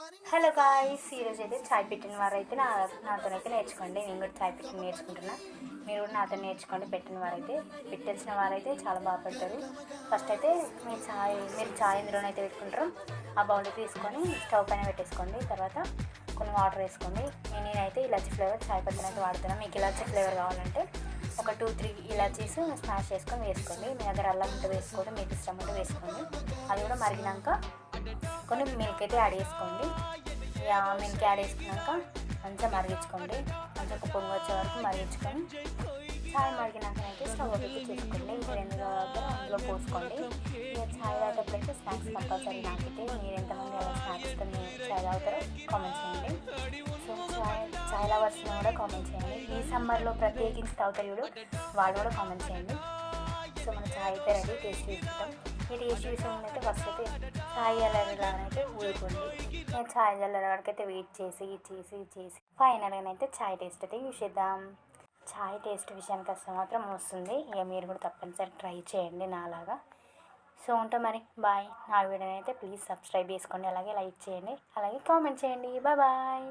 Hello guys, ఈరోజు అయితే చాయ్ పెట్టిన వారైతే నాతోనైతే నేర్చుకోండి. నేను కూడా చాయ్ పెట్టిన నేర్చుకుంటున్నా. మీరు కూడా నాతో నేర్చుకోండి. పెట్టిన వారైతే పెట్టేసిన వారైతే చాలా బాగా పెడతారు. ఫస్ట్ అయితే మీరు చాయ్ ఎందులోనైతే పెట్టుకుంటారో ఆ బౌల్ తీసుకొని స్టవ్ పైన పెట్టేసుకోండి. తర్వాత కొన్ని వాటర్ వేసుకోండి. నేనైతే ఇలాచీ ఫ్లేవర్ చాయ్ పత్తిని అయితే వాడుతున్నాను. మీకు ఇలాచీ ఫ్లేవర్ కావాలంటే ఒక 2-3 ఇలాచీస్ స్మాష్ చేసుకొని వేసుకోండి. మీ దగ్గర అల్లం ఉంటే వేసుకోండి, మీకు ఇష్టం ఉంటే వేసుకోండి. అది కూడా మరిగినాక కొన్ని మిల్క్ అయితే యాడ్ చేసుకోండి. మిల్క్ యాడ్ చేసుకున్నాక మంచిగా మరిగించుకోండి. మంచిగా ఒక పొంగు వచ్చే వరకు మరిగించుకొని చాయ్ మరిగినాకనైతే స్టవ్ పెట్టి చేసుకోండి. మీరు ఎందుకు అందులో పోసుకోండి. ఇక చాయ్ తాగేటప్పుడైతే స్నాక్స్ కంపల్సరీ. నాకైతే మీరు ఎంతమంది అలా స్నాక్స్తో చాయ్ తాగుతారో కామెంట్ చేయండి. సో చాయ్ లవర్స్ని కూడా కామెంట్ చేయండి. ఈ సమ్మర్లో ప్రత్యేకించి తాగుతారు చూడు, వాళ్ళు కూడా కామెంట్ చేయండి. సో మన చాయ్ అయితే రెడీ. టేస్ట్ చూసుకుంటాం. ఈ టేస్ట్ విషయంలో అయితే ఫస్ట్ అయితే చాయ్ చల్లారలాగనైతే ఊరుకోండి. నేను చాయ్ చల్లారే వరకైతే వెయిట్ చేసి ఫైనల్గానైతే చాయ్ టేస్ట్ అయితే యూస్ చేద్దాం. చాయ్ టేస్ట్ విషయానికి వస్తే మాత్రం వస్తుంది. ఇక మీరు కూడా తప్పనిసరి ట్రై చేయండి నాలాగా. సో ఉంటాం మరి, బాయ్. నా వీడియోని అయితే ప్లీజ్ సబ్స్క్రైబ్ చేసుకోండి, అలాగే లైక్ చేయండి, అలాగే కామెంట్ చేయండి. బాయ్.